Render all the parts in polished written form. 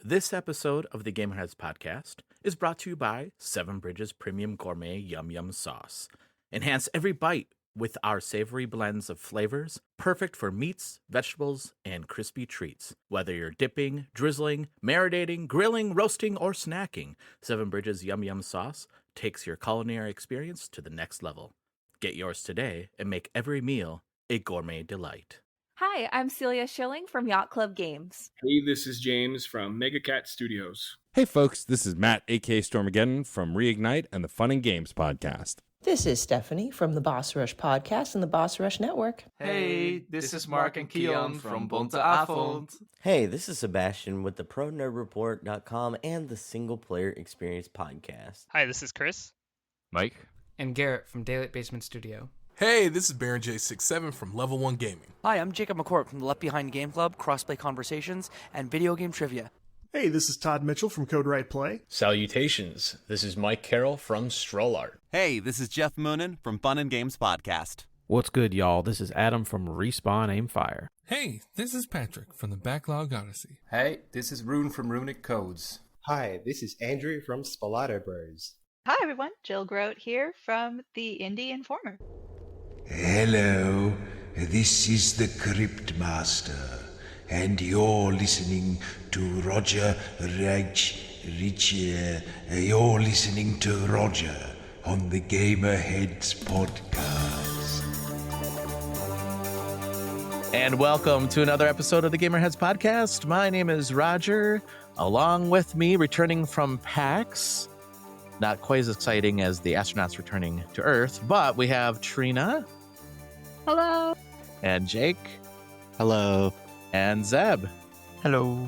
This episode of the Gamerheads podcast is brought to you by Seven Bridges Premium Gourmet Yum Yum Sauce. Enhance every bite with our savory blends of flavors, perfect for meats, vegetables, and crispy treats. Whether you're dipping, drizzling, marinating, grilling, roasting, or snacking, Seven Bridges Yum Yum Sauce takes your culinary experience to the next level. Get yours today and make every meal a gourmet delight. Hi, I'm Celia Schilling from Yacht Club Games. Hey, this is James from Megacat Studios. Hey folks, this is Matt, aka Stormageddon from Reignite and the Fun and Games podcast. This is Stephanie from the Boss Rush podcast and the Boss Rush Network. Hey, this is Mark and Keon from Bonte Avond. Hey, this is Sebastian with the ProNerdReport.com and the Single Player Experience podcast. Hi, this is Chris. Mike. And Garrett from Daylight Basement Studio. Hey, this is Baron J67 from Level 1 Gaming. Hi, I'm Jacob McCourt from the Left Behind Game Club, Crossplay Conversations, and Video Game Trivia. Hey, this is Todd Mitchell from Code Right Play. Salutations, this is Mike Carroll from Stroll Art. Hey, this is Jeff Moonen from Fun and Games Podcast. What's good, y'all? This is Adam from Respawn Aimfire. Hey, this is Patrick from the Backlog Odyssey. Hey, this is Rune from Runic Codes. Hi, this is Andrew from Spalato Bros. Hi, everyone. Jill Grote here from the Indie Informer. Hello, this is the Crypt Master, and you're listening to Roger You're listening to Roger on the Gamerheads podcast. And welcome to another episode of the Gamerheads podcast. My name is Roger. Along with me, returning from PAX, not quite as exciting as the astronauts returning to Earth, but we have Trina. Hello. And Jake. Hello. And Zeb. Hello.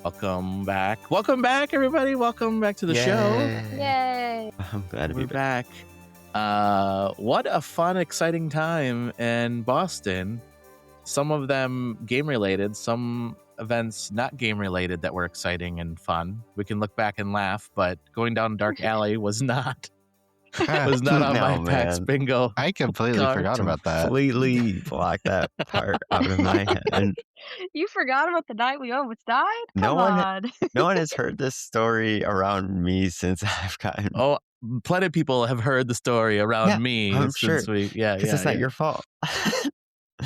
Welcome back. Welcome back, everybody. Welcome back to the show. Yay. I'm glad to be back. What a fun, exciting time in Boston. Some of them game-related, some events not game-related that were exciting and fun. We can look back and laugh, but going down Dark Alley was not. Was not on my PAX bingo. I completely forgot about that. Completely blocked that part out of my head. You forgot about the night we almost died? No one has heard this story around me since I've gotten. Oh, plenty of people have heard the story around me. I'm since sure. Because it's not your fault.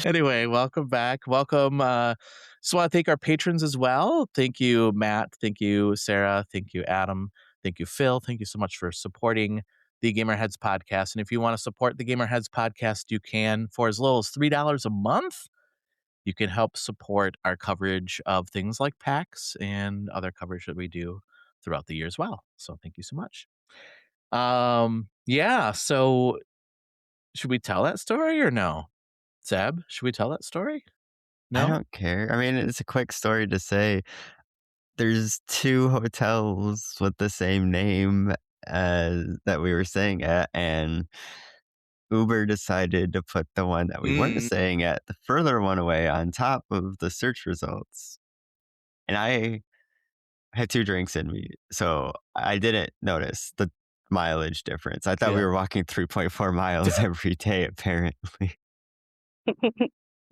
Anyway, welcome back. Welcome. Just want to thank our patrons as well. Thank you, Matt. Thank you, Sarah. Thank you, Adam. Thank you, Phil. Thank you so much for supporting the Gamerheads podcast. And if you want to support the Gamerheads podcast, you can for as little as $3 a month. You can help support our coverage of things like PAX and other coverage that we do throughout the year as well. So thank you so much. So should we tell that story or no? Zeb, should we tell that story? No? I don't care. I mean, it's a quick story to say. There's 2 hotels with the same name that we were staying at, and Uber decided to put the one that we weren't staying at, the further one away, on top of the search results. And I had 2 drinks in me, so I didn't notice the mileage difference. I thought we were walking 3.4 miles every day, apparently.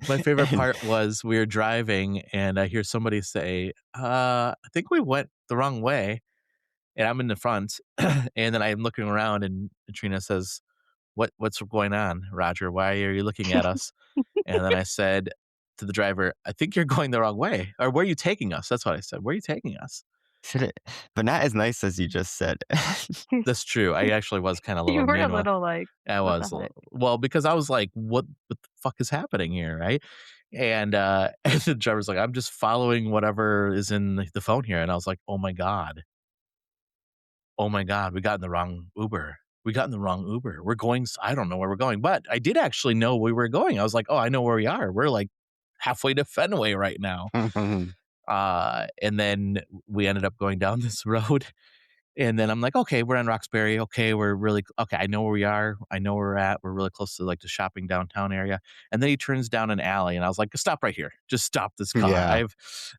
My favorite part was we were driving and I hear somebody say, I think we went the wrong way. And I'm in the front. And then I'm looking around and Trina says, what's going on, Roger? Why are you looking at us? And then I said to the driver, I think you're going the wrong way. Or where are you taking us? That's what I said. Where are you taking us? But not as nice as you just said. That's true. I actually was kind of a little. You were a little like. I was. Well, because I was like, what the fuck is happening here, right? And the driver's like, I'm just following whatever is in the phone here. And I was like, oh my God, we got in the wrong Uber. We're going, I don't know where we're going, but I did actually know where we were going. I was like, oh, I know where we are. We're like halfway to Fenway right now. And then we ended up going down this road. And then I'm like, okay, we're in Roxbury. Okay, I know where we are. I know where we're at. We're really close to like the shopping downtown area. And then he turns down an alley and I was like, stop right here. Just stop this car. Yeah.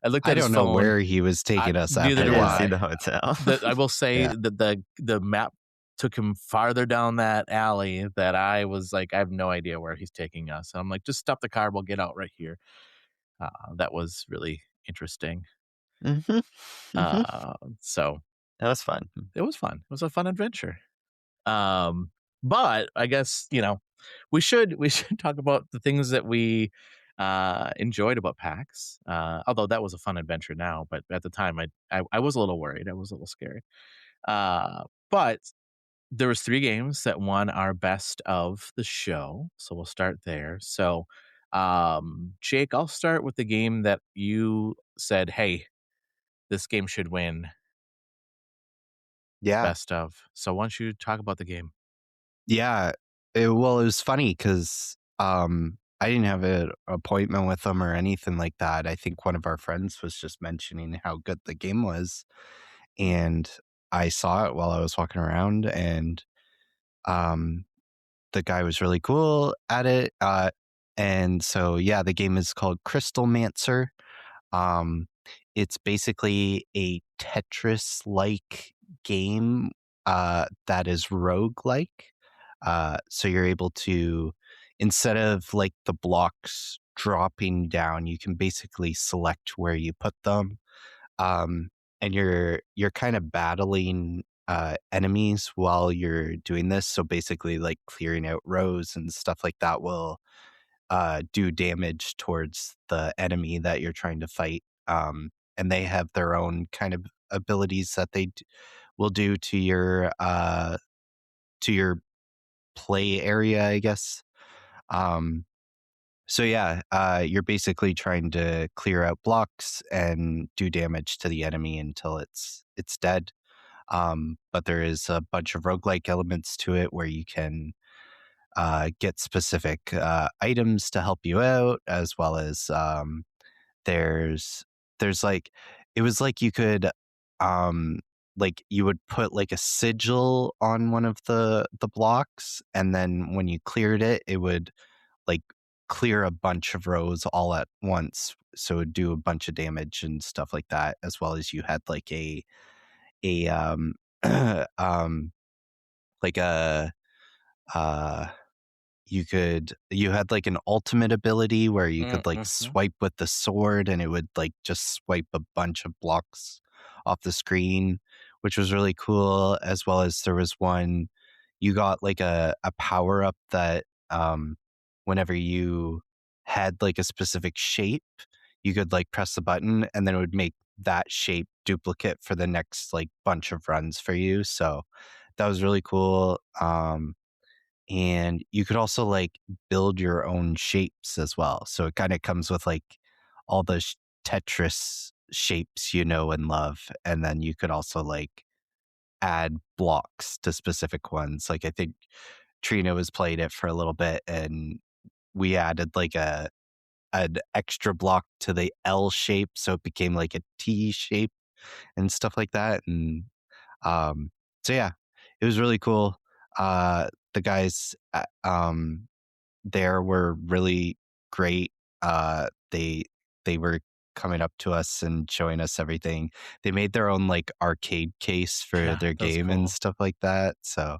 I looked at his phone. I don't know where he was taking us after. Neither do I see the hotel. I will say that the map took him farther down that alley that I was like, I have no idea where he's taking us. And I'm like, just stop the car. We'll get out right here. That was really interesting. Mm-hmm. So that was fun. It was fun. It was a fun adventure. But I guess we should talk about the things that we enjoyed about PAX. Although that was a fun adventure now, but at the time I was a little worried. I was a little scared. But there was 3 games that won our best of the show, so we'll start there. So, Jake, I'll start with the game that you said, "Hey, this game should win Yeah. best of." So why don't you talk about the game? Yeah. Well, it was funny because I didn't have an appointment with them or anything like that. I think one of our friends was just mentioning how good the game was, and I saw it while I was walking around, and um, the guy was really cool at it. And so, yeah, the game is called Crystal Mancer. It's basically a Tetris-like game that is roguelike. So you're able to, instead of like the blocks dropping down, you can basically select where you put them. Um, and you're kind of battling enemies while you're doing this. So basically, like clearing out rows and stuff like that will do damage towards the enemy that you're trying to fight. And they have their own kind of abilities that they will do to your play area, I guess. Um, so yeah, you're basically trying to clear out blocks and do damage to the enemy until it's dead. But there is a bunch of roguelike elements to it where you can get specific items to help you out, as well as there's like, it was like you could like you would put like a sigil on one of the blocks, and then when you cleared it, it would like clear a bunch of rows all at once, so it would do a bunch of damage and stuff like that, as well as you had like a um like a uh you had like an ultimate ability where you could like Mm-hmm. swipe with the sword, and it would like just swipe a bunch of blocks off the screen, which was really cool. As well as there was one, you got like a power up that whenever you had like a specific shape, you could like press the button, and then it would make that shape duplicate for the next like bunch of runs for you. So that was really cool. And you could also like build your own shapes as well. So it kind of comes with like all the Tetris shapes you know and love. And then you could also like add blocks to specific ones. Like I think Trina was playing it for a little bit, and we added like an extra block to the L shape, so it became like a T shape and stuff like that. And so yeah, it was really cool. The guys there were really great. They were coming up to us and showing us everything. They made their own like arcade case for Yeah, their that was game and cool. stuff like that. So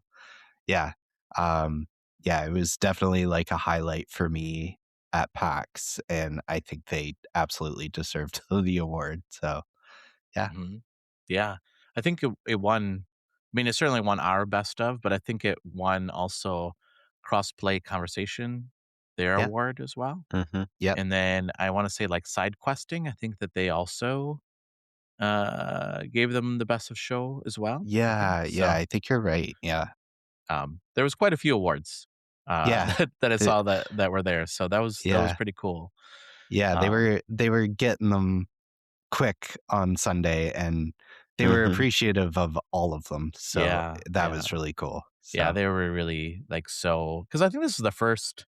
yeah, yeah, it was definitely like a highlight for me at PAX, and I think they absolutely deserved the award. So yeah. Mhm. Yeah. I think it won. I mean, it certainly won our best of, but I think it won also Crossplay Conversation, their Yeah. award as well. Yep. And then I wanna say, like, side questing, I think that they also, gave them the best of show as well, I think. Yeah, yeah, So, I think you're right. Yeah. there was quite a few awards, Yeah. that I The saw that were there, so that was yeah. pretty cool. Yeah, Um they were getting them quick on Sunday, and they were appreciative of all of them. So Yeah, that yeah. was really cool. Yeah, So they were really, like, because I think this is the first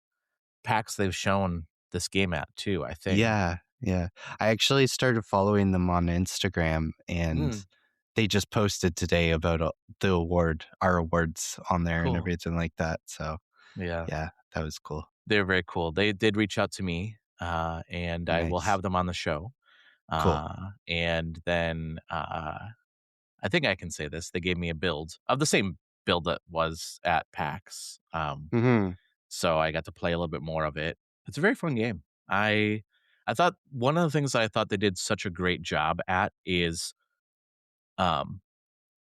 PAX they've shown this game at too, I think. yeah, yeah. I actually started following them on Instagram, and Mm, they just posted today about the award, our awards on there and cool. everything like that. So Yeah. yeah, that was cool. They're very cool. They did reach out to me, and I will Nice. have them on the show. Cool. And then, I think I can say this, they gave me a build of the same build that was at PAX. Hmm. So I got to play a little bit more of it. It's a very fun game. I thought one of the things that I thought they did such a great job at is um,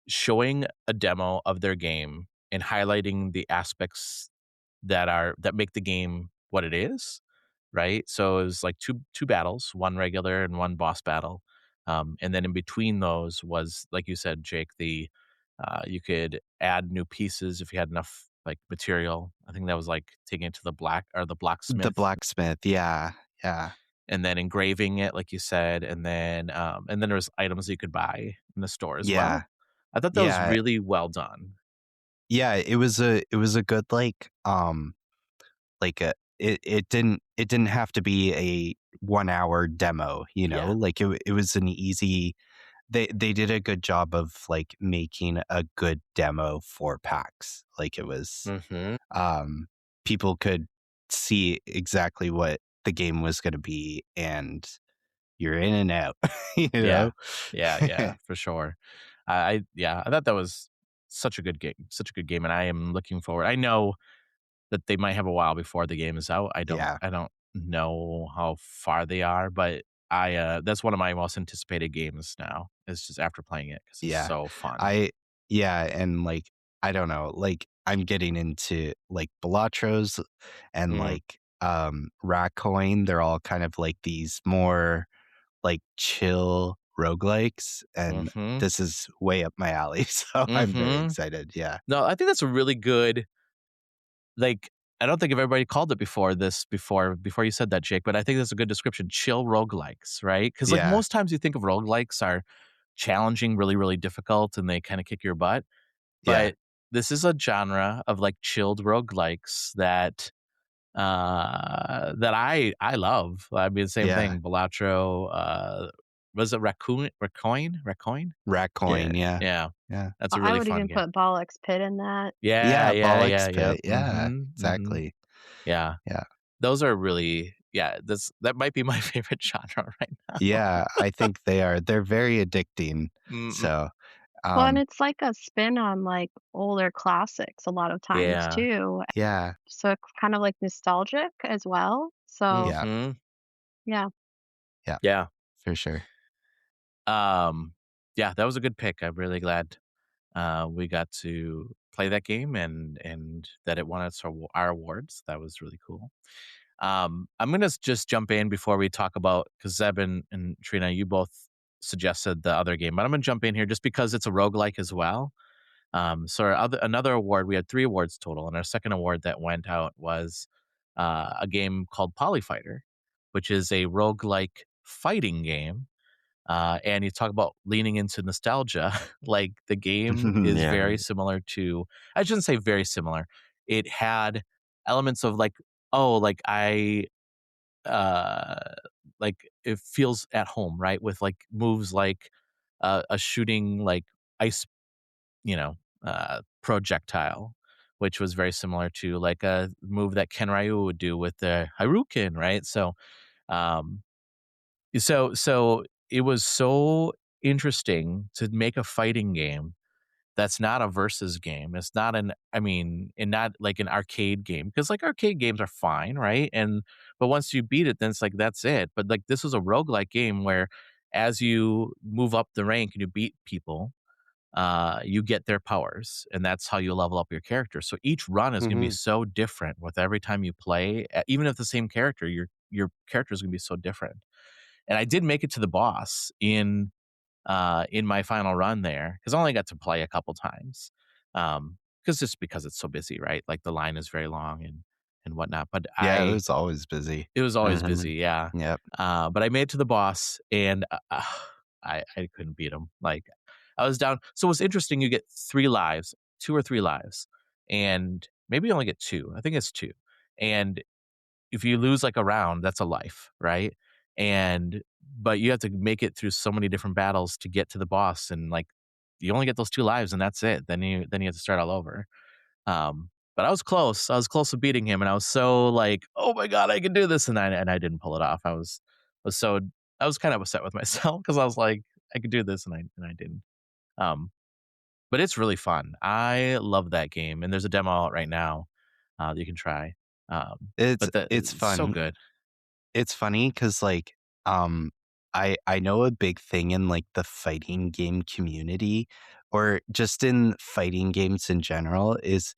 showing a demo of their game and highlighting the aspects that make the game what it is, right? So it was like two battles, one regular and one boss battle. And then in between those was, like you said, Jake, the you could add new pieces if you had enough like material. I think that was like taking it to the The blacksmith, blacksmith, yeah, yeah, and then engraving it, like you said, and then there was items you could buy in the store as yeah, well. I thought that was yeah, really well done. yeah. It was a good like it didn't have to be a 1 hour demo, Yeah. like it was an easy. They did a good job of like making a good demo for PAX. Like it was, Mm-hmm. people could see exactly what the game was going to be, and you're in and out. you Yeah. know. Yeah, for sure. I thought that was such a good game, and I am looking forward. I know that they might have a while before the game is out. Yeah. I don't know how far they are, but that's one of my most anticipated games now. It's just after playing it because it's Yeah. so fun. I yeah, and like I don't know, like I'm getting into like Balatros and Mm. like Racoin. They're all kind of like these more like chill roguelikes, and Mhm. this is way up my alley. So I'm very Mhm. excited. Yeah. No, I think that's a really good, like, I don't think everybody called it before you said that, Jake, but I think that's a good description. Chill roguelikes, right? Because like Yeah. most times you think of roguelikes are challenging, really, really difficult, and they kind of kick your butt. Yeah. But this is a genre of like chilled roguelikes that I love. I mean, same Yeah. thing. Balatro, was it Raccoon? Yeah, Racoin, yeah. yeah. Yeah. That's a I really would fun even game. put Bollock's Pit in that. Yeah, Yeah, yeah, yeah, Bollock's yep. Pit. Yeah, Mhm. exactly. Yeah. Yeah. Those are really, yeah, that might be my favorite genre right now. Yeah, I think they're very addicting. Mhm. So, Well, and um it's like a spin on like older classics a lot of times Yeah. too. yeah. So it's kind of like nostalgic as well. So Yeah. Mhm. yeah. Yeah, Yeah. for sure. Um, yeah, that was a good pick. I'm really glad we got to play that game and that it won us our awards. That was really cool. I'm gonna just jump in before we talk about, because Zeb and Trina, you both suggested the other game, but I'm gonna jump in here just because it's a roguelike as well. So another award, we had 3 awards total, and our second award that went out was a game called Polyfighter, which is a roguelike fighting game. And you talk about leaning into nostalgia. Like the game is Yeah. very similar to, I shouldn't say very similar. It had elements of like, oh, uh, like it feels at home, right? With like moves like a shooting like ice, you know, projectile, which was very similar to like a move that Ken Ryu would do with the Haruken, right? Um, so it was so interesting to make a fighting game that's not a versus game. It's not and not like an arcade game, because like arcade games are fine, right? But once you beat it, then it's like that's it. But like this was a roguelike game where as you move up the rank and you beat people, you get their powers, and that's how you level up your character. So each run is going to be Mhm. so different with every time you play. Even if the same character, your character is going to be so different. And I did make it to the boss in my final run there, because I only got to play a couple times, because it's so busy, right? Like the line is very long and whatnot. But Yeah, it was always busy. it was always Mhm. busy, yeah. Yep. But I made it to the boss, and I couldn't beat him. Like I was down. So what's interesting, you get 3 lives, 2 or 3 lives, and maybe you only get 2. I think it's 2. And if you lose like a round, that's a life, right? And but you have to make it through so many different battles to get to the boss, and like you only get those 2 lives, and that's it. Then you have to start all over. But I was close. I was close to beating him, and I was so like, oh my god, I can do this, and I didn't pull it off. Was so I was kind of upset with myself because I was like, I could do this, and I didn't. Um, but it's really fun. I love that game, and there's a demo out right now that you can try. It's But it's so fun. good. It's funny because um, I know a big thing in like the fighting game community, or just in fighting games in general, is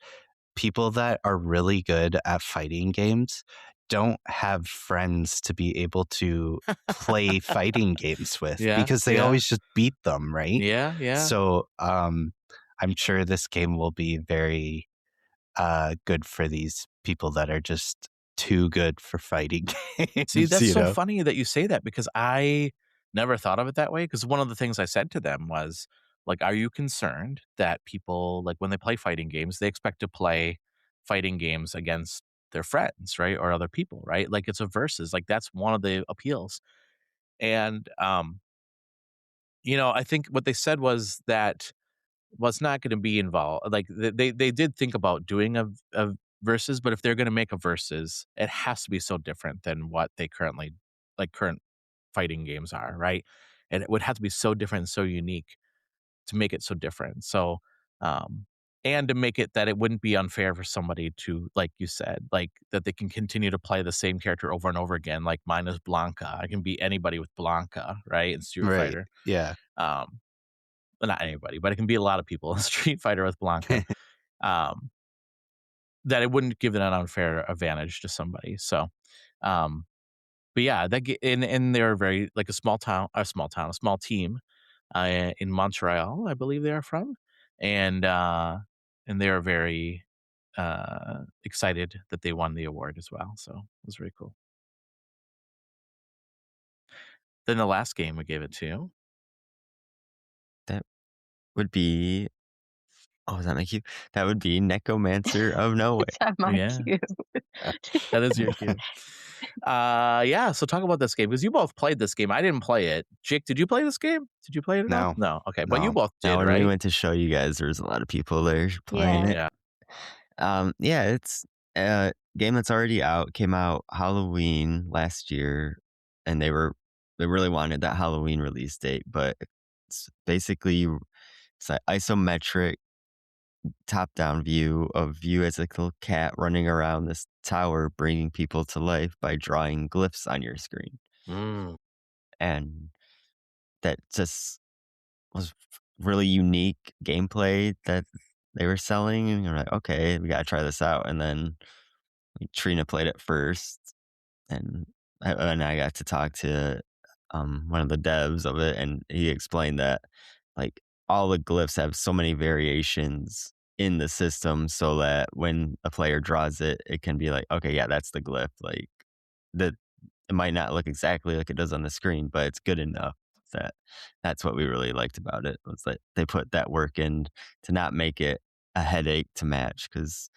people that are really good at fighting games don't have friends to be able to play fighting games with Yeah, because they yeah. always just beat them, right? Yeah, yeah. So I'm sure this game will be very good for these people that are just too good for fighting See, games, that's you so know? funny that you say that because I never thought of it that way. Because one of the things I said to them was, like, "Are you concerned that people, like, when they play fighting games, they expect to play fighting games against their friends, right, or other people, right? Like, it's a versus, like, that's one of the appeals." And, I think what they said was that was not gonna be involved, like, they did think about doing a versus, but if they're gonna make a versus, it has to be so different than what they currently like, current fighting games are, right? And it would have to be so different and so unique to make it so different, so, um and to make it that it wouldn't be unfair for somebody to, like you said, like, that they can continue to play the same character over and over again, like, mine is Blanca, I can beat anybody with Blanca, right, in Street Right. Fighter, Yeah. um well, not anybody, but it can be a lot of people in Street Fighter with Blanca, um, that it wouldn't give it an unfair advantage to somebody. So, um, but yeah, and they're very like a small team in Montreal, I believe they are from, and and they are very excited that they won the award as well. So it was very cool. Then the last game we gave it to. That would be is that my cue? That would be Necromancer of Nowhere. That's my Yeah. cue. That is your cue. Yeah, so talk about this game, because you both played this game. I didn't play it. Jake, did you play this game? Did you play it at all? No. No, okay, but you No. both Now, did, when we right? went to show you guys, there was a lot of people there playing Yeah. it. Yeah. Yeah, it's a game that's already out, came out Halloween last year, and they really wanted that Halloween release date, but it's basically it's an isometric top-down view of you as a little cat running around this tower, bringing people to life by drawing glyphs on your screen. And that just was really unique gameplay that they were selling, and you're like, "Okay, we gotta try this out." And then Trina played it first, and I got to talk to one of the devs of it, and he explained that like all the glyphs have so many variations in the system, so that when a player draws it, it can be like, okay, yeah, that's the glyph. Like the it might not look exactly like it does on the screen, but it's good enough that that's what we really liked about it, was that they put that work in to not make it a headache to match, because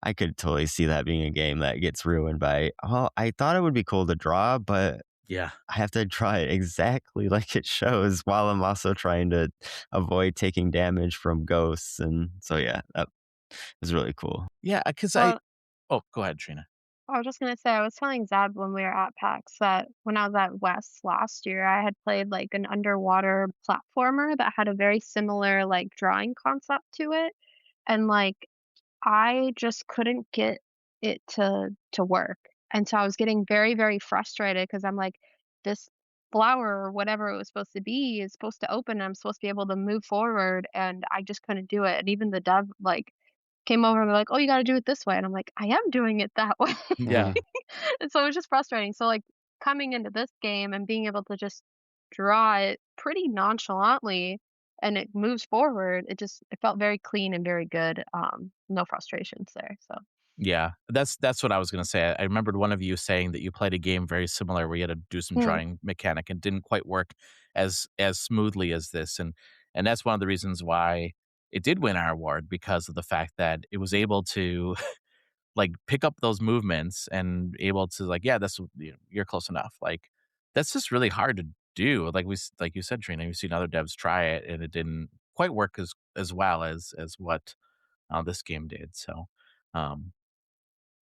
I could totally see that being a game that gets ruined by, "Oh, I thought it would be cool to draw, but Yeah. I have to draw it exactly like it shows while I'm also trying to avoid taking damage from ghosts." And so, yeah, that was really cool. Yeah, because Well, oh, go ahead, Trina. I was just gonna say, I was telling Zeb when we were at PAX that when I was at West last year, I had played like an underwater platformer that had a very similar like drawing concept to it. And like I just couldn't get it to work. And so I was getting very, very frustrated because I'm like, this flower or whatever it was supposed to be is supposed to open and I'm supposed to be able to move forward and I just couldn't do it. And even the dev like came over and they're like, "Oh, you gotta do it this way." And I'm like, "I am doing it that way." Yeah. And so it was just frustrating. So like coming into this game and being able to just draw it pretty nonchalantly and it moves forward, it felt very clean and very good. No frustrations there. So Yeah, that's what I was gonna say. I remembered one of you saying that you played a game very similar where you had to do some hmm. drawing mechanic and didn't quite work as smoothly as this, and that's one of the reasons why it did win our award, because of the fact that it was able to like pick up those movements and able to like, yeah, you're close enough. Like that's just really hard to do. Like you said, Trina, we've seen other devs try it and it didn't quite work as well as what this game did. So. Um,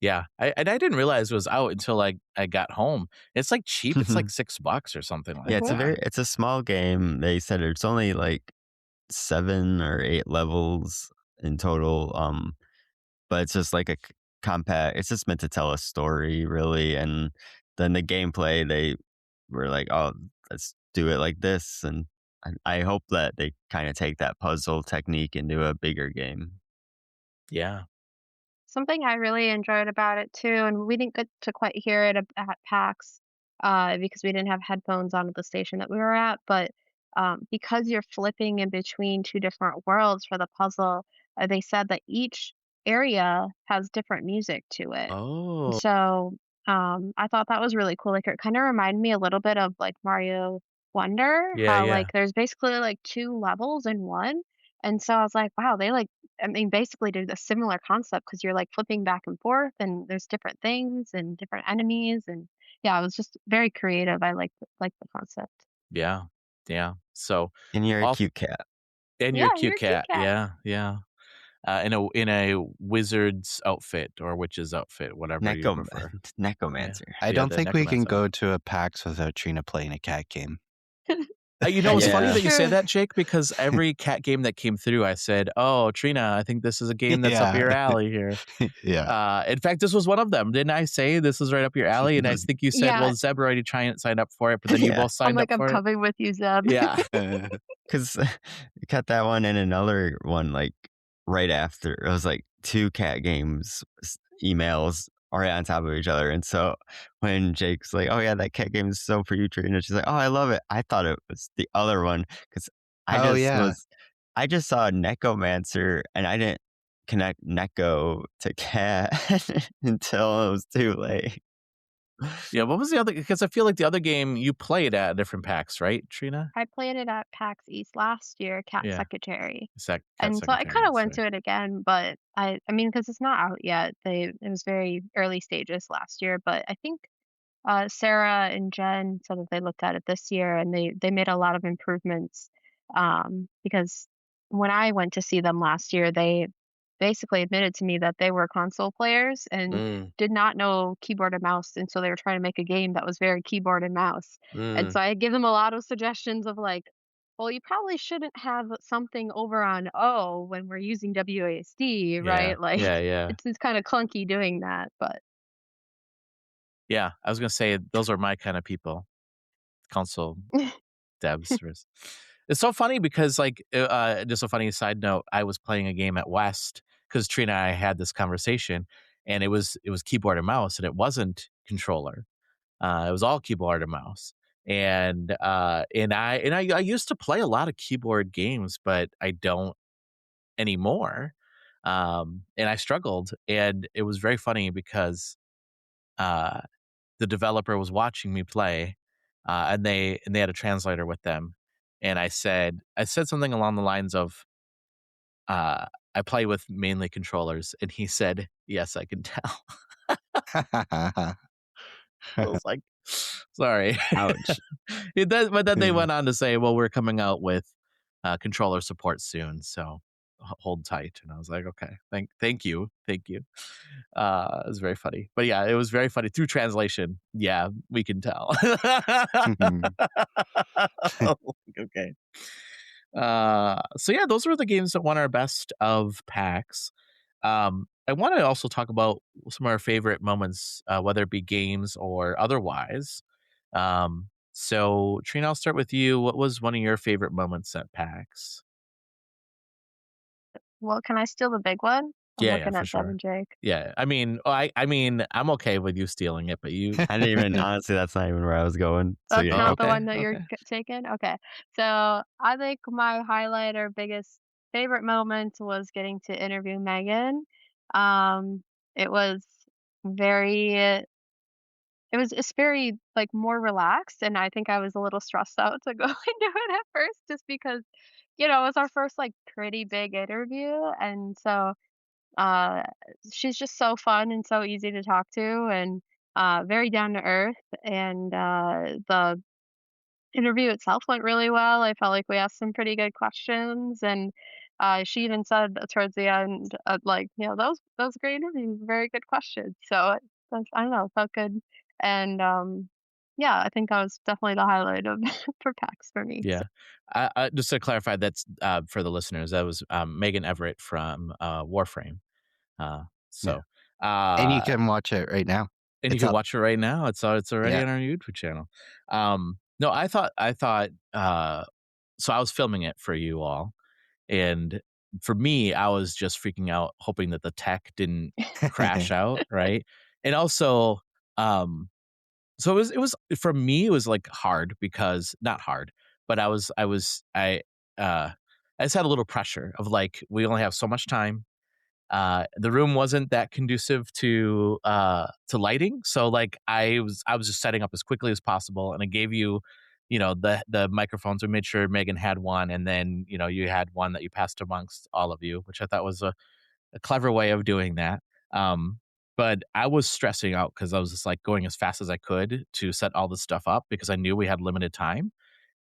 yeah, and I didn't realize it was out until I got home. It's, like, cheap, it's, like, $6 or something Yeah, like that. it's a small game. They said it's only like 7 or 8 levels in total, but it's just like a compact. It's just meant to tell a story, really, and then the gameplay, they were like, oh, let's do it like this. And I hope that they kind of take that puzzle technique into a bigger game. Yeah. Something I really enjoyed about it too, and we didn't get to quite hear it at PAX because we didn't have headphones on at the station that we were at, but because you're flipping in between two different worlds for the puzzle, they said that each area has different music to it. Oh. So I thought that was really cool. Like it kind of reminded me a little bit of like Mario Wonder, Yeah, how yeah. like there's basically like two levels in one. And so I was like, wow, they like I mean, basically did a similar concept because you're like flipping back and forth and there's different things and different enemies and yeah, it was just very creative. I like the concept. Yeah. Yeah. So And you're a off cute cat. and Yeah, you're a cute you're a cute cat. cat. Yeah, yeah. In a wizard's outfit or witch's outfit, whatever you prefer. Yeah. Necromancer. I Yeah, don't the think we can necromancer. go to a PAX without Trina playing a cat game. It's funny Yeah. that you say True. that, Jake, because every cat game that came through, I said, "Oh, Trina, I think this is a game that's up Yeah. your alley here." Yeah. In fact, this was one of them. Didn't I say this is right up your alley? And I think you said, Yeah, "Well, Zeb already signed up for it," but then you Yeah. both I'm signed up like I'm for it. coming with you, Zeb. Yeah. Because we got that one and another one like right after. It was like two cat games emails right on top of each other. And so when Jake's like, "Oh yeah, that cat game is so for you, Trina," she's like, "Oh, I love it." I thought it was the other one because Oh yeah. I just saw Necromancer and I didn't connect Neko to cat until it was too late. Yeah, what was the other? Because I feel like the other game you played at a different PAX, right, Trina? I played it at PAX East last year, Cat Yeah, Secretary. Cat And so I Secretary. kind of That's went right. to it again, but I mean, because it's not out yet. It was very early stages last year, but I think Sarah and Jen said that they looked at it this year and they made a lot of improvements. Because when I went to see them last year, they basically admitted to me that they were console players and Mm, did not know keyboard and mouse, and so they were trying to make a game that was very keyboard and mouse. And mm. so I give them a lot of suggestions of like, well, you probably shouldn't have something over on O when we're using WASD, Yeah, right? Like yeah, yeah, it's kind of clunky doing that, but yeah. I was gonna say those are my kind of people. Console devs. It's so funny because like just a funny side note, I was playing a game at West because Trina and I had this conversation and it was keyboard and mouse and it wasn't controller. It was all keyboard and mouse. And I used to play a lot of keyboard games, but I don't anymore. And I struggled and it was very funny because uh the developer was watching me play, and they had a translator with them, and I said something along the lines of, uh, "I play with mainly controllers," and he said, "Yes, I can tell." I was like, "Sorry." Ouch. But then they Hmm. went on to say, "Well, we're coming out with controller support soon, so hold tight." And I was like, "Okay, thank you, thank you." It was very funny, but yeah, it was very funny through translation. Yeah, we can tell. Okay. So yeah, those were the games that won our best of PAX. I want to also talk about some of our favorite moments, whether it be games or otherwise. So Trina, I'll start with you. What was one of your favorite moments at PAX? well, can I steal the big one? I'm Yeah, yeah, looking for at Zeb sure. and Jake. Yeah, I mean, I'm okay with you stealing it, but you. I didn't even, honestly, that's not even where I was going. So That's yeah, Oh, not go. the okay, one that you're okay. taking? Okay. So I think my highlight or biggest favorite moment was getting to interview Megan. It was very, it's very like more relaxed, and I think I was a little stressed out to go into it at first, just because, it was our first like pretty big interview, and so uh, she's just so fun and so easy to talk to, and very down to earth, and the interview itself went really well. I felt like we asked some pretty good questions, and she even said towards the end, like, that was a great interview, very good questions. So I don't know, it felt good, and yeah, I think that was definitely the highlight of for PAX for me. So Yeah. Just to clarify, that's for the listeners. That was Megan Everett from Warframe. Uh, Yeah. so, And you uh, can watch it right now. And you It's can up. watch it right now. It's already Yeah. on our YouTube channel. No, I thought so I was filming it for you all, and for me, I was just freaking out, hoping that the tech didn't crash out, right? And also, so it was for me, it was like hard because not hard, but I just had a little pressure of like we only have so much time. The room wasn't that conducive to lighting, so like I was just setting up as quickly as possible, and I gave you, the microphones. We made sure Megan had one, and then you had one that you passed amongst all of you, which I thought was a clever way of doing that. Um, but I was stressing out because I was just like going as fast as I could to set all this stuff up because I knew we had limited time.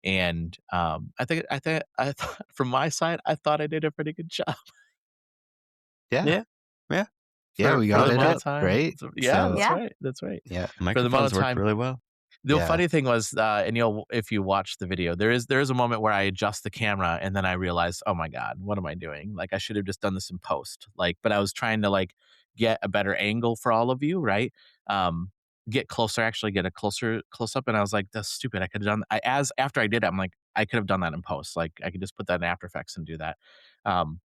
And I thought from my side, I thought I did a pretty good job. Yeah. Yeah. Yeah, For we the got it amount of up, time. right? Yeah, So that's right, that's right. yeah. For the amount of Microphones worked time really well. the Yeah. funny thing was, and if you watch the video, there is a moment where I adjust the camera and then I realize, "Oh my god, what am I doing? Like, I should have just done this in post." Like, but I was trying to, like, get a better angle for all of you, right? Um, get closer, actually get a close up, and I was like, "That's stupid. I could have done." After I did it, I'm like, "I could have done that in post. Like, I could just put that in After Effects and do that." Um,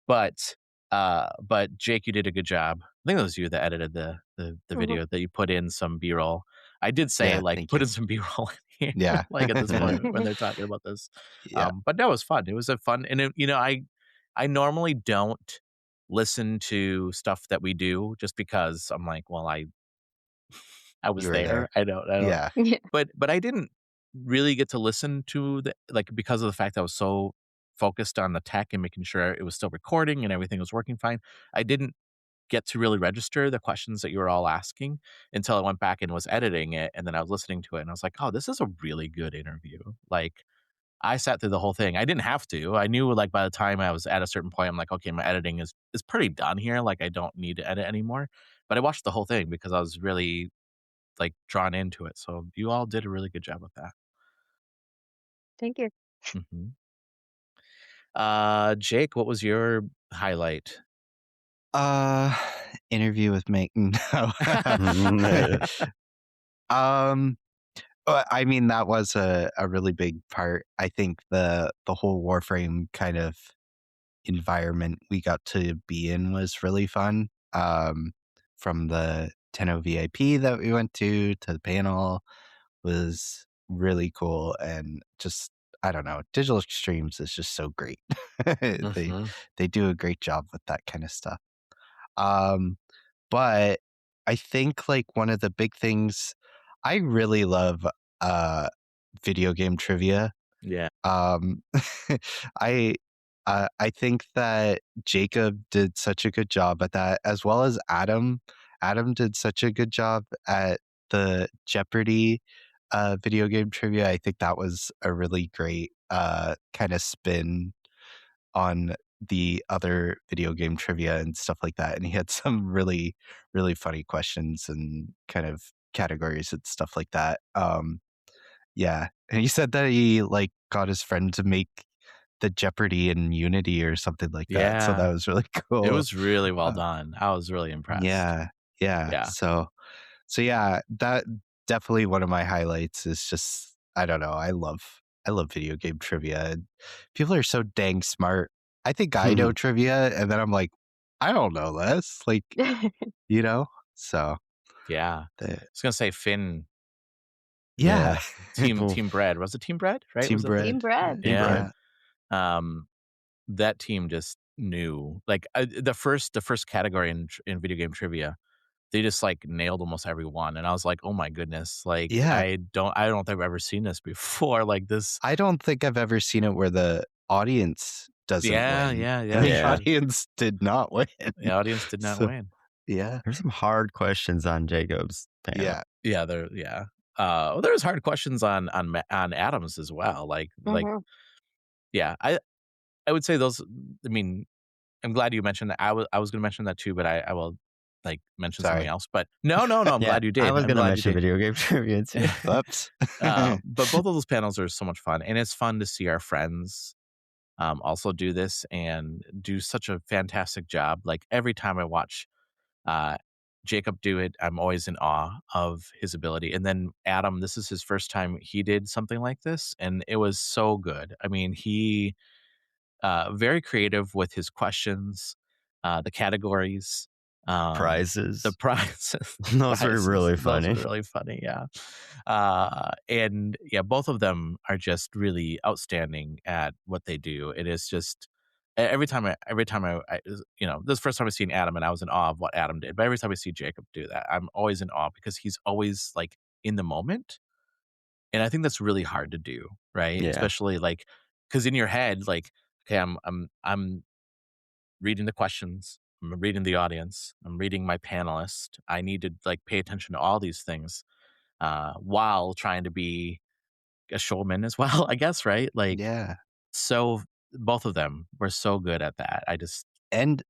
but, but Jake, you did a good job. I think it was you that edited the Mhm. video that you put in some B-roll. I did say, Yeah, like, thank put you. in some B-roll in here, Yeah. like, at this point when they're talking about this. Yeah. But that was fun. It was a fun and I normally don't listen to stuff that we do just because I'm like, well, I You was were there. there. I don't Yeah. Yeah. but I didn't really get to listen to the like, because of the fact I was so focused on the tech and making sure it was still recording and everything was working fine. I didn't get to really register the questions that you were all asking until I went back and was editing it, and then I was listening to it, and I was like, "Oh, this is a really good interview." Like, I sat through the whole thing. I didn't have to. I knew, like, by the time I was at a certain point, I'm like, "Okay, my editing is pretty done here, like, I don't need to edit anymore." But I watched the whole thing because I was really, like, drawn into it, so you all did a really good job with that. Thank you. Mhm. Jake, what was your highlight? Uh, interview with Megan. No. Um, I mean, that was a really big part. I think the whole Warframe kind of environment we got to be in was really fun. From the 10 VIP that we went to the panel was really cool, and just I don't know, Digital Extremes is just so great. they Mhm. they do a great job with that kind of stuff. Um, but I think like one of the big things I really love video game trivia. Yeah. I I think that Jacob did such a good job at that, as well as Adam. Adam did such a good job at the Jeopardy video game trivia. I think that was a really great kind of spin on the other video game trivia and stuff like that. And he had some really, really funny questions and kind of categories and stuff like that. Yeah. And he said that he like got his friend to make the Jeopardy in Unity or something like that. So that Yeah. was really It cool. was really well done. I was really impressed. Yeah. Yeah. Yeah. So yeah, that definitely one of my highlights is just I don't know, I love video game trivia. And people are so dang smart. I think I know trivia and then I'm like, I don't know this. Like, you know? So Yeah. I was gonna say Finn. yeah. Team Bread. Was it Team Bread? Right? Team Was it Team Bread. bread. Team Yeah. Bread. That team just knew. Like the first category in video game trivia, they just like nailed almost every one, and I was like, oh my goodness! Like Yeah. I don't think I've ever seen this before. Like this. I don't think I've ever seen it where the audience doesn't Yeah, win. yeah, And the yeah. audience did not win. The audience did not So, win. yeah. There's some hard questions on Jacob's panel. Yeah. Yeah, well, there was hard questions on Adams as well. Like Mhm. yeah, I would say those. I mean, I'm glad you mentioned that. I was going to mention that too, but I will like mention something Sorry. else. But no. I'm Yeah, glad you did. I was I'm gonna glad you mention did. video game trivia too. Oops. But both of those panels are so much fun, and it's fun to see our friends also do this and do such a fantastic job. Like every time I watch uh, Jacob do it, I'm always in awe of his ability. And then Adam, this is his first time he did something like this, and it was so good. I mean, he very creative with his questions, the categories, the Prizes. prizes, Those were prizes. really Those funny. were really funny, yeah. And yeah, both of them are just really outstanding at what they do. It is just every time I this is the first time I've seen Adam, and I was in awe of what Adam did. But every time I see Jacob do that, I'm always in awe because he's always like in the moment, and I think that's really hard to do, right? Yeah. Especially like because in your head, like, okay, I'm reading the questions, I'm reading the audience, I'm reading my panelist. I need to like pay attention to all these things while trying to be a showman as well, I guess, right? Like, Yeah. so both of them were so good at that. I just And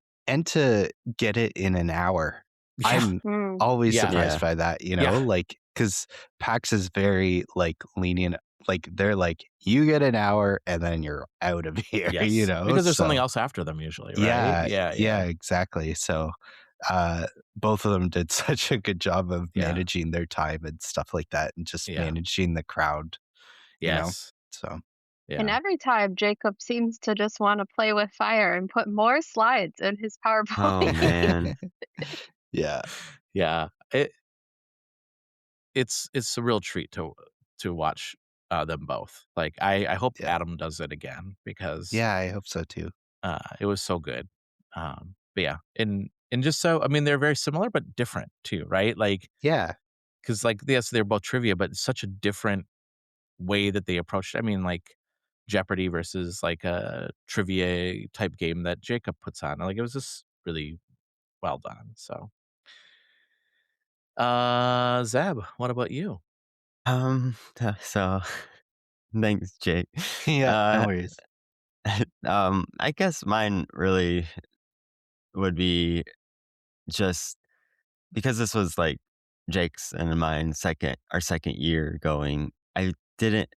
to get it in an hour. yeah, I'm always yeah, surprised Yeah. by that, yeah, like, because PAX is very, like, lenient. Like, they're like, "You get an hour, and then you're out of here," yes, because there's something So else after them usually, right? yeah, Yeah, yeah, yeah, exactly. So, both of them did such a good job of yeah, managing their time and stuff like that, and just yeah, managing the crowd, you know? yes, So, And yeah. every time Jacob seems to just want to play with fire and put more slides in his Oh, PowerPoint. man. yeah. Yeah, it's a real treat to watch them both. Like I hope Yeah. Adam does it again because Yeah, I hope so too. it was so good. But yeah, and just so I mean they're very similar but different too, right? Like Yeah. because like yes they're both trivia, but it's such a different way that they approached it. I mean like Jeopardy versus like a trivia type game that Jacob puts on. Like it was just really well done. So Zeb, what about you? So thanks, Jake. Yeah, no Uh, worries. I guess mine really would be just because this was like Jake's and mine our second year going. I didn't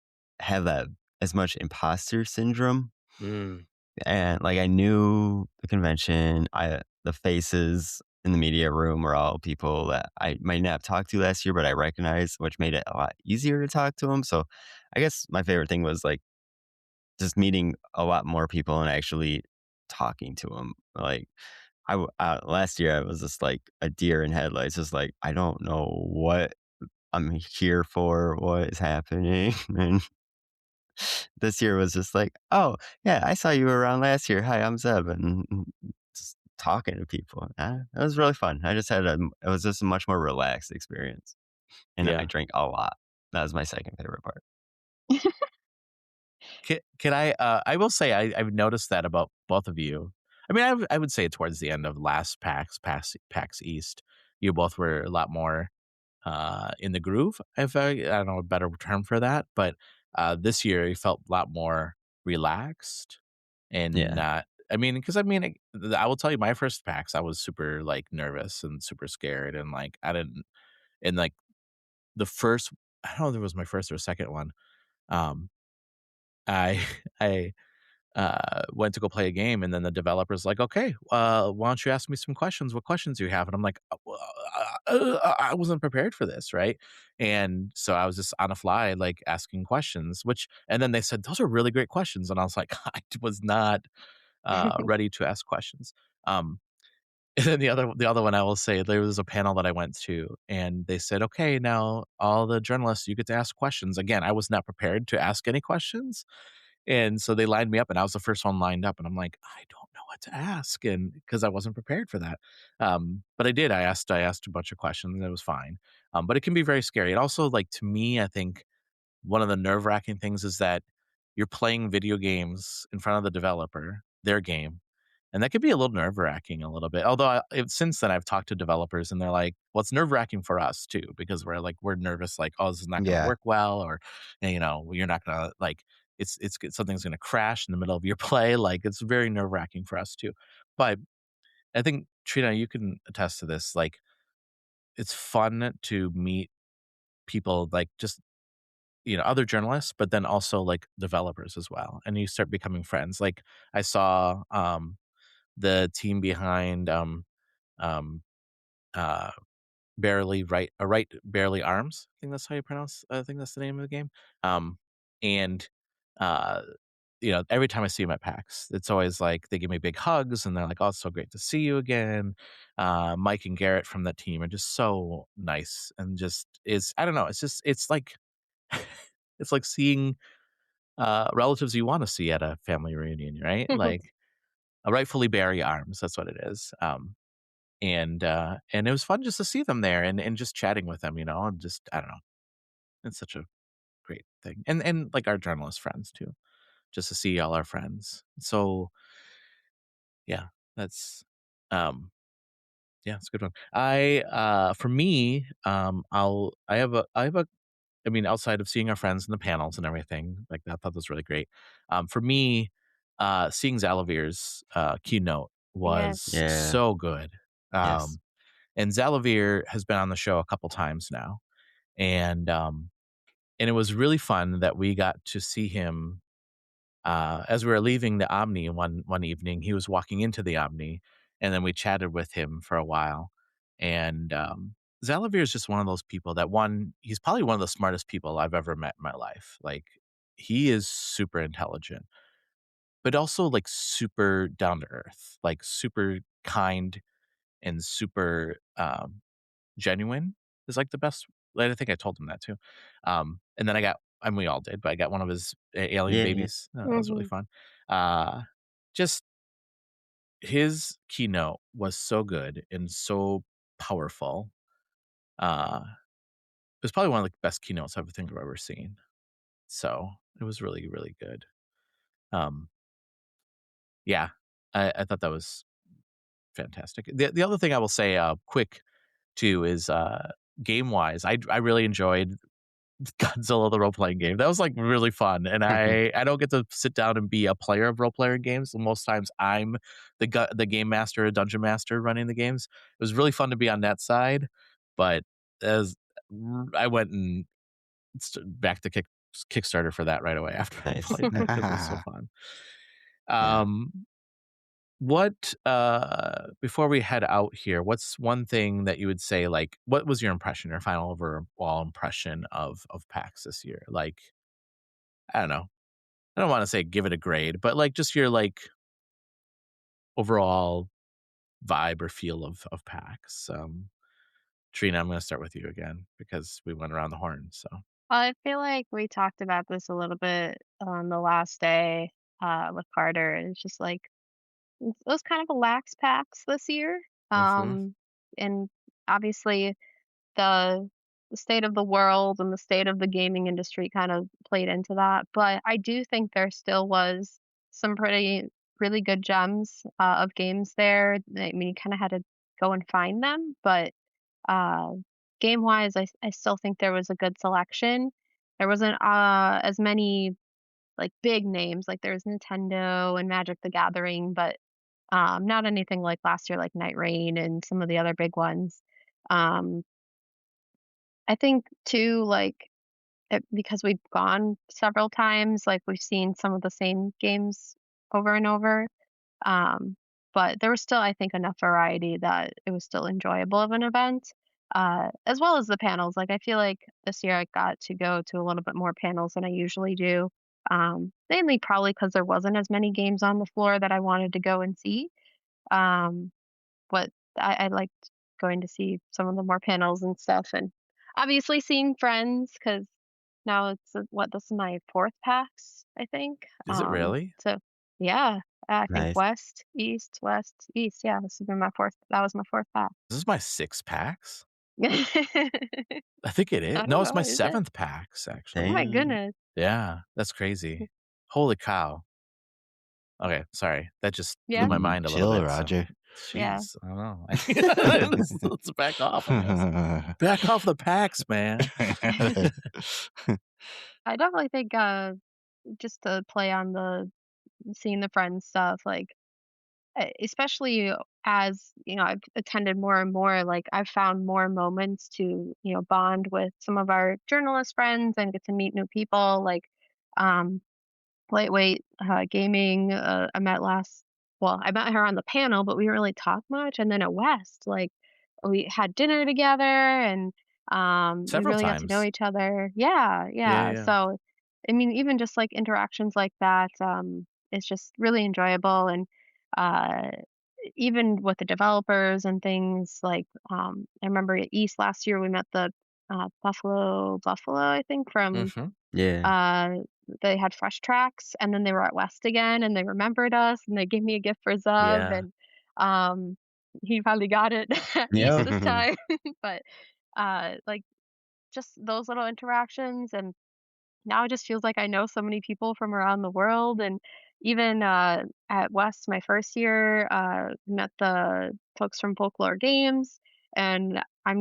have that as much imposter syndrome, Mm. and like I knew the convention. The faces in the media room were all people that I might not have talked to last year, but I recognized, which made it a lot easier to talk to them. So I guess my favorite thing was like just meeting a lot more people and actually talking to them. Like last year, I was just like a deer in headlights. Just like I don't know what I'm here for, what is happening, and this year was just like, oh yeah, I saw you around last year. Hi, I'm Zeb, and just talking to people. It was really fun. It was just a much more relaxed experience, and I Yeah. drank a lot. That was my second favorite part. Can I will say I've noticed that about both of you. I mean, I would say towards the end of last PAX East, you both were a lot more in the groove. If I don't know a better term for that, but this year you felt a lot more relaxed and Yeah, not. I mean, because I mean, I will tell you, my first PAX, I was super like nervous and super scared, and like I didn't, and like the first, I don't know if it was my first or second one. Um, I I went to go play a game, and then the developer's like, "Okay, why don't you ask me some questions? What questions do you have?" And I'm like, well, I wasn't prepared for this, right?" And so I was just on a fly, like asking questions. And then they said, "Those are really great questions," and I was like, I was not ready to ask questions. Um, and then the other one I will say, there was a panel that I went to, and they said, "Okay, now all the journalists, you get to ask questions." Again, I was not prepared to ask any questions, and so they lined me up, and I was the first one lined up, and I'm like, I don't know what to ask, and because I wasn't prepared for that. But I did. I asked a bunch of questions, and it was fine. But it can be very scary. And also, like to me, I think one of the nerve wracking things is that you're playing video games in front of the developer, their game, and that could be a little nerve wracking a little bit. Although since then I've talked to developers and they're like, well, it's nerve wracking for us too, because we're nervous, like, oh, this is not going to Yeah. work well, or, you're not going to like, something's going to crash in the middle of your play. Like it's very nerve wracking for us too. But I think Trina, you can attest to this. Like it's fun to meet people like just other journalists, but then also like developers as well, and you start becoming friends. Like I saw the team behind um uh barely arms. I think that's how you pronounce. I think that's the name of the game. And uh, every time I see them at PAX, it's always like they give me big hugs and they're like, "Oh, it's so great to see you again." Mike and Garrett from that team are just so nice and just is I don't know. It's like it's like seeing relatives you want to see at a family reunion, right? Like rightfully Barry arms. That's what it is. And it was fun just to see them there and just chatting with them. And just I don't know. It's such a great thing, and like our journalist friends too, just to see all our friends. So yeah, that's um yeah, it's a good one. For me, I have a I mean, outside of seeing our friends in the panels and everything, like that, I thought that was really great. For me, seeing Zalavir's keynote was Yes. Yeah. so good. Yes. And Zalavir has been on the show a couple times now, and it was really fun that we got to see him as we were leaving the Omni one evening. He was walking into the Omni, and then we chatted with him for a while. And Zalavir is just one of those people that he's probably one of the smartest people I've ever met in my life. Like he is super intelligent, but also like super down to earth, like super kind and super genuine is like the best. Like, I think I told him that too. And then and we all did, but I got one of his alien Yeah, yeah. babies. That was really Hmm. fun. Uh, just his keynote was so good and so powerful. It was probably one of the best keynotes I think I've ever seen. So it was really, really good. Um, yeah, I thought that was fantastic. The other thing I will say, quick too, is game wise, I really enjoyed Godzilla the role playing game. That was like really fun, and I don't get to sit down and be a player of role player games. Most times I'm the game master, or dungeon master running the games. It was really fun to be on that side, but as I went and back to Kickstarter for that right away after I Nice. played that because it was so fun. Yeah. What before we head out here, what's one thing that you would say, like, what was your impression or final overall impression of PAX this year? Like, I don't know. I don't want to say give it a grade, but like just your like overall vibe or feel of PAX. Trina, I'm gonna start with you again because we went around the horn. So I feel like we talked about this a little bit on the last day with Carter. It's just like it was kind of a lax PAX this year. mm-hmm. And obviously the the state of the world and the state of the gaming industry kind of played into that. But I do think there still was some really good gems of games there. I mean, you kind of had to go and find them, but uh, game wise, I still think there was a good selection. There wasn't as many like big names, like there was Nintendo and Magic the Gathering, but not anything like last year, like Night Rain and some of the other big ones. Um, I think too, like because we've gone several times, like we've seen some of the same games over and over. Um, but there was still, I think, enough variety that it was still enjoyable of an event, as well as the panels. Like I feel like this year I got to go to a little bit more panels than I usually do. Mainly probably because there wasn't as many games on the floor that I wanted to go and see. Um, but I liked going to see some of the more panels and stuff, and obviously seeing friends because now it's this is my fourth PAX, I think. Is it really? So yeah, I think Nice. West, East, West, East. Yeah, this has been my fourth. That was my fourth PAX. This is my 6 packs. I I think it is. No, don't it's know. my Is it? 7th packs Oh actually. my Dang. goodness. Yeah, that's crazy. Holy cow. Okay, sorry. That just blew Yeah. my mind a little Chill, bit. So, Roger. Yeah. jeez, I don't know. Let's back off on this. Back off the packs, man. I definitely think just to play on the seeing the friends stuff, like especially as I've attended more and more, like I've found more moments to bond with some of our journalist friends and get to meet new people, like um lightweight gaming. I met her on the panel, but we didn't really talk much. And then at West, like we had dinner together, and we Several really got to know times. each other. Yeah, Yeah, yeah. yeah. So, I mean, even just like interactions like that, is just really enjoyable. And uh, even with the developers and things like, I remember at East last year we met the Buffalo, I think from Mhm. Yeah. uh, they had Fresh Tracks, and then they were at West again, and they remembered us, and they gave me a gift for Zub, Yeah. and um, he finally got it at East Yep. this time. But like just those little interactions, and now it just feels like I know so many people from around the world. And even at West, my first year, met the folks from Folklore Games. And I have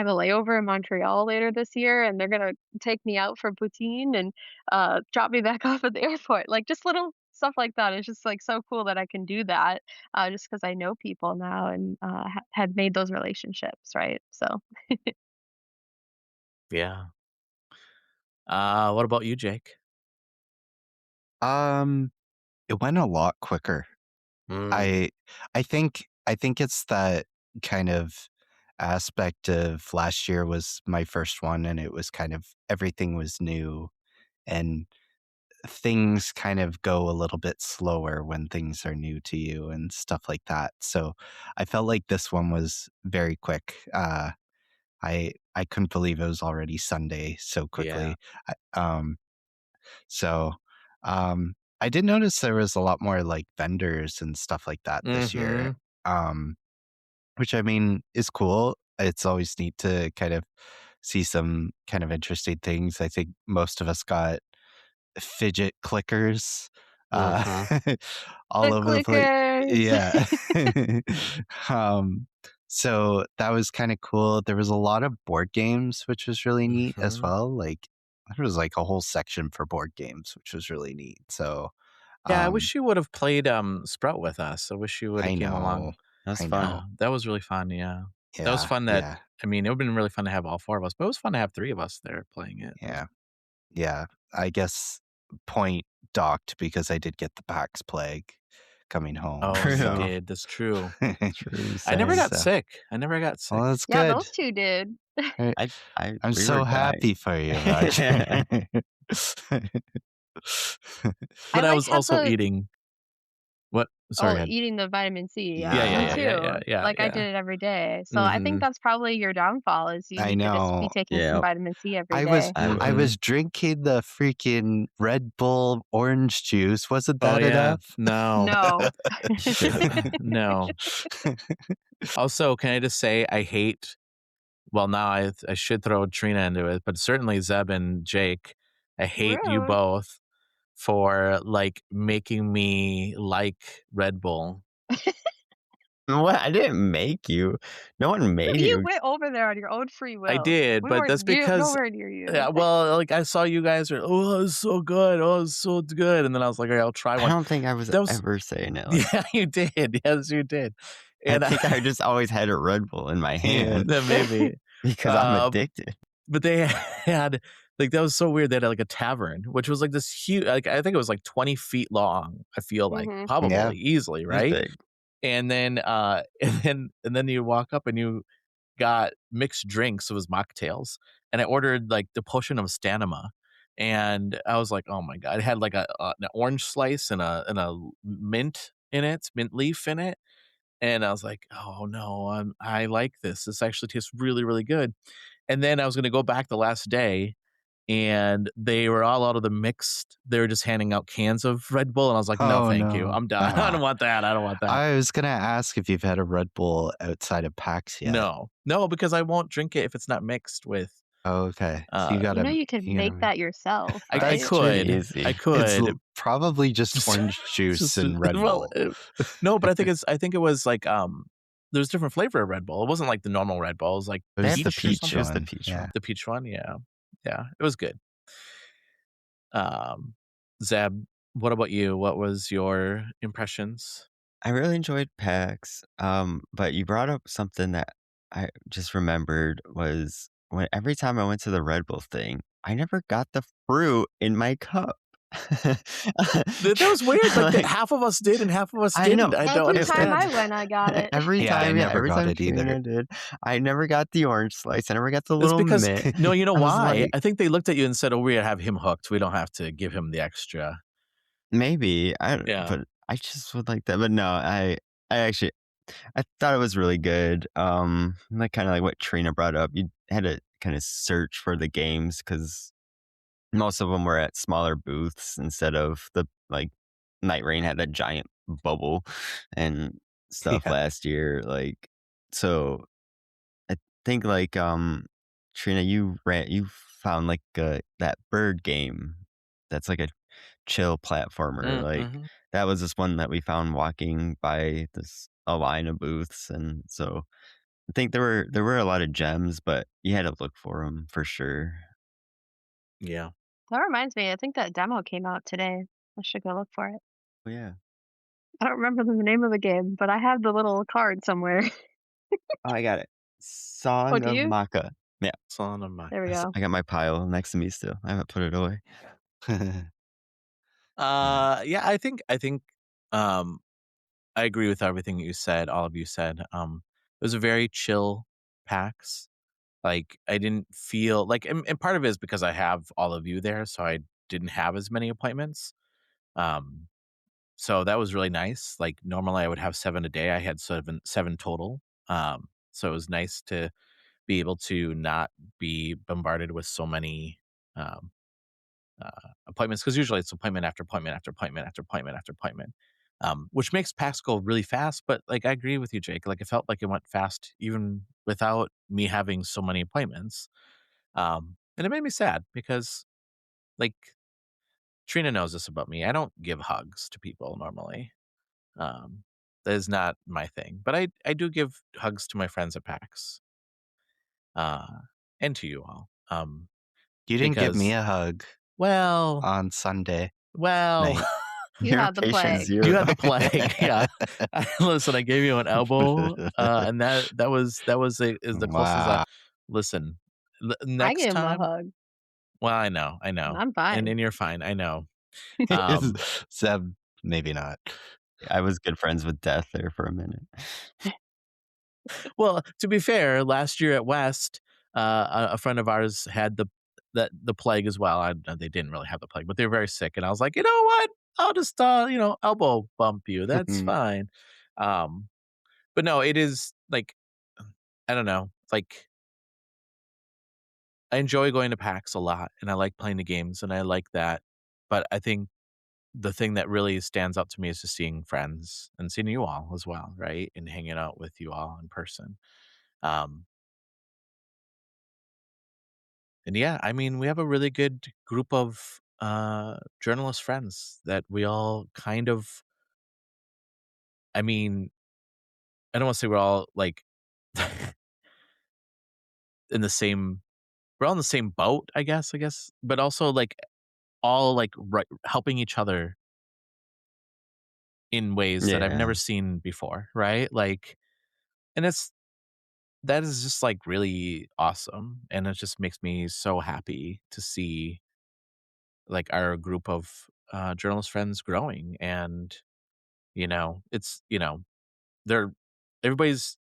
a layover in Montreal later this year, and they're gonna take me out for poutine and drop me back off at the airport. Like just little stuff like that. It's just like so cool that I can do that just because I know people now and have made those relationships, right? So Yeah. What about you, Jake? Um, it went a lot quicker. Mm. I think it's that kind of aspect of last year was my first one, and it was kind of everything was new, and things kind of go a little bit slower when things are new to you and stuff like that. So I felt like this one was very quick. I couldn't believe it was already Sunday so Yeah. quickly. I, so I did notice there was a lot more like vendors and stuff like that this year. Mhm. Um, which I mean is cool. It's always neat to kind of see some kind of interesting things. I think most of us got fidget clickers uh Mhm. all the over the place. clickers. Yeah. um so that was kind of cool. There was a lot of board games, which was really neat as Mhm. well. Like there was like a whole section for board games, which was really neat. So Yeah, I um wish you would have played Sprout with us. I wish you would have I came know. along. That's I fun. know. That was really fun. Yeah. That was Yeah, fun that yeah, I mean, it would have been really fun to have all four of us, but it was fun to have three of us there playing it. yeah, yeah. I guess point docked because I did get the PAX plague coming home. Oh, you True. So did. That's true. True. I never Same. got so sick. I never got sick. well, that's Yeah, good. those two did. Right. I'm We were so dying. happy for you, Roger. I But I like was had also the eating what? Sorry, Oh, go ahead. eating the vitamin C. Yeah, Yeah, yeah, me yeah, Yeah. yeah, yeah, too. yeah, Like I yeah. did it every day. So I think Mhm. that's probably your downfall is you I need to just be know. taking some Yeah. vitamin C every I was day. I I was drinking the freaking Red Bull orange juice. Wasn't Oh, that yeah. enough? No. No. No. Also, can I just say I hate well, now I should throw Trina into it, but certainly Zeb and Jake, I hate you Rude. both for, like, making me like Red Bull. What? I didn't make you. No one made You you. went over there on your own free I will. did, We but that's weren't near because nowhere near you. yeah, well, like, I saw you guys were, "Oh, it's so good. Oh, it's so good," and then I was like, "Okay, I'll try I one." don't think I was That was ever saying it like yeah, you did. Yes, you did. I And think I just always had a Red Bull in my yeah, hand that maybe. because I'm Uh, addicted. but they had like, that was so weird. They had, like, a tavern, which was, like, this huge like, I think it was, like, 20 feet long, I feel like, Mhm. Yeah. probably, easily, It was right? big. And then, and then you walk up and you got mixed drinks, it was mocktails, and I ordered, like, the potion of stamina, and I was like, "Oh my god." It had, like, an orange slice and a mint leaf in it, and I was like, "Oh, no, I like this. This actually tastes really, really good." And then I was gonna go back the last day, and they were all out of the mixed they were just handing out cans of Red Bull, and I was like, "No, Oh thank you. no. I'm done. I don't want that. I don't want that." I was gonna ask if you've had a Red Bull outside of PAX yet. No. No, because I won't drink it if it's not mixed with, Oh, okay. So uh You know you could you make gotta that yourself, I That's right? pretty could. I easy. it's could. probably just Just orange juice just and Red well, Bull. no, but I think it was like, there's different flavor of Red Bull. It wasn't like the normal Red Bull. It was like It They was had the peach or peach it was something. the one. peach Yeah. one. The peach one, yeah. Yeah, it was good. Um, Zeb, what about you? What was your impressions? I really enjoyed PAX. But you brought up something that I just remembered was when every time I went to the Red Bull thing, I never got the fruit in my cup. That was weird. Like, half of us did and half of us I know. didn't. I don't Every time understand. I went, I got it. Every Yeah, I time, never every got time it either. Trina did. I never got the orange slice. I never got the It's little because mint. no, you know I was why? like, I think they looked at you and said, "Oh, we have him hooked. We don't have to give him the extra." maybe Yeah. but I just would like that. But no, I actually I thought it was really good. Like kind of like what Trina brought up. You had to kind of search for the games because most of them were at smaller booths instead of the like Night Rain had that giant bubble and stuff Yeah. last year. Like so I think like Trina, you found like that bird game that's like a chill platformer. Like Mm-hmm. that was just one that we found walking by this a line of booths, and so I think there were a lot of gems, but you had to look for them for sure. Yeah. That reminds me, I think that demo came out today. I should go look for it. Oh, yeah. I don't remember the name of the game, but I have the little card somewhere. Oh, I got it. Oh, Song do of you? Maka. Yeah, Son of my. There we go. I got my pile next to me still. I haven't put it away. Yeah, I think um I agree with everything you said, all of you said. It was a very chill PAX. Like I didn't feel like and part of it is because I have all of you there, so I didn't have as many appointments. Um so that was really nice. Like normally I would have 7 a day. I had seven total. So it was nice to be able to not be bombarded with so many um appointments because usually it's appointment after appointment after appointment after appointment after appointment, which makes PAX go really fast. But like I agree with you, Jake. Like it felt like it went fast even without me having so many appointments, and it made me sad because like Trina knows this about me. I don't give hugs to people normally. Um, that is not my thing. But I do give hugs to my friends at PAX, uh, and to you all. You didn't give me Because a hug well, on Sunday well. night. You You're had the patient plague. You zero. had the plague, yeah. Listen, I gave you an elbow, and is the closest I Wow. listen, I next gave him a time hug, well, I and know, I'm fine. and you're fine, I know. Um, Seb, maybe not. I was good friends with Death there for a minute. well, to be fair, last year at West, a friend of ours had the plague as well. They didn't really have the plague, but they were very sick, and I was like, "You know what? I'll just, elbow bump you, that's fine." Um, but no, it is, like, I don't know, like I enjoy going to PAX a lot, and I like playing the games, and I like that. But I think the thing that really stands out to me is just seeing friends and seeing you all as well, right? And hanging out with you all in person. Um, and yeah, I mean, we have a really good group of journalist friends that we all kind of. I mean, I don't want to say we're all like in the same. We're all in the same boat, I guess. But also like all like right, helping each other in ways that I've Yeah. never seen before, right? Like, and that is just like really awesome, and it just makes me so happy to see like our group of journalist friends growing, and it's they're everybody's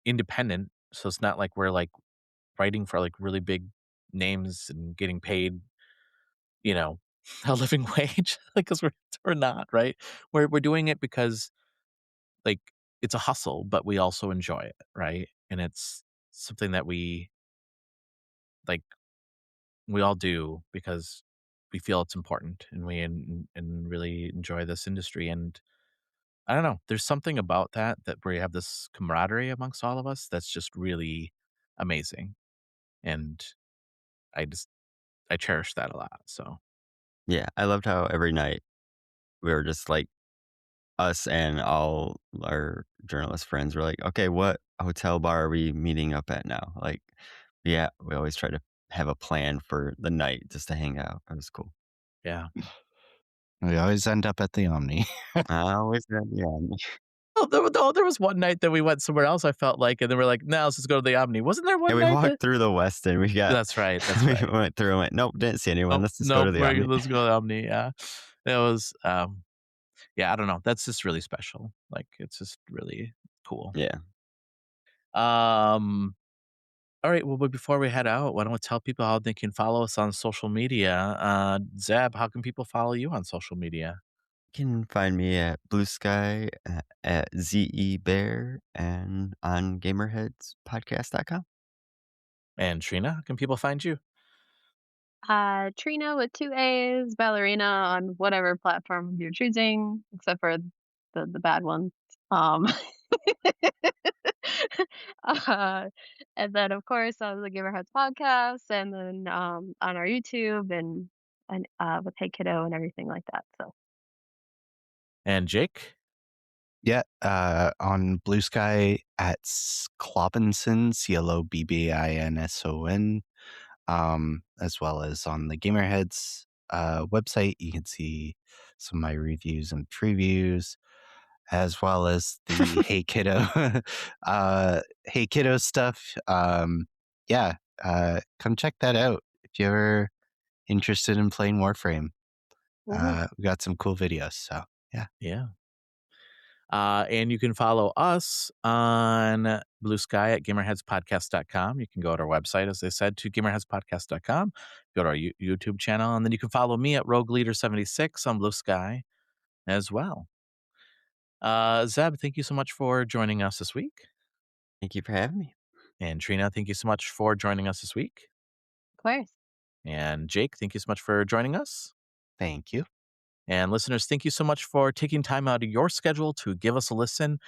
independent, so it's not like we're like writing for like really big names and getting paid, you know, a living wage, like because we're not right. We're doing it because like it's a hustle, but we also enjoy it, right? And it's something that like we all do because we feel it's important and and really enjoy this industry. And I don't know, there's something about that where you have this camaraderie amongst all of us that's just really amazing. And I just I cherish that a lot. So Yeah, I loved how every night we were just like us and all our journalist friends were like, okay, what hotel bar are we meeting up at now? Like, yeah, we always try to have a plan for the night just to hang out. It was cool. yeah. We always end up at the Omni. I always yeah. There was one night that we went somewhere else, I felt like, and then we're like, "No, let's just go to the Omni." Wasn't there Yeah, one we night that walked through the Westin. That's right, that's We right. went through and went, nope, didn't see anyone. Nope, Let's just go to nope, the Omni. let's go to the Omni, yeah. It was, yeah, I don't know, that's just really special. Like, it's just really cool. Yeah. All right, well, but before we head out, why don't we tell people how they can follow us on social media? Zeb, how can people follow you on social media? You can find me at Blue Sky at ZE Bear and on gamerheadspodcast.com. And Trina, how can people find you? Trina with 2 A's, ballerina on whatever platform you're choosing, except for the bad ones. Um, uh, and then of course on the Gamerheads podcast, and then on our YouTube and with Hey Kiddo and everything like that. So And Jake? Yeah, on Blue Sky at Clobbinson, Clobbinson, as well as on the Gamerheads website. You can see some of my reviews and previews, as well as the Hey Kiddo, Hey Kiddo stuff. Yeah, come check that out if you're interested in playing Warframe. We got some cool videos, so yeah. Yeah. And you can follow us on Blue Sky at gamerheadspodcast.com. You can go to our website, as I said, to gamerheadspodcast.com. Go to our YouTube channel, and then you can follow me at Rogue Leader 76 on Blue Sky as well. Zeb, thank you so much for joining us this week. Thank you for having me. And Trina, thank you so much for joining us this week. of course. And Jake, thank you so much for joining us. Thank you. And listeners, thank you so much for taking time out of your schedule to give us a listen.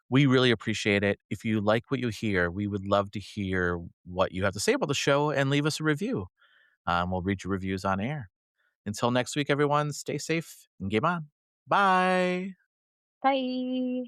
We really appreciate it. If you like what you hear, we would love to hear what you have to say about the show and leave us a review. We'll read your reviews on air. Until next week, everyone, stay safe and game on. Bye. Bye.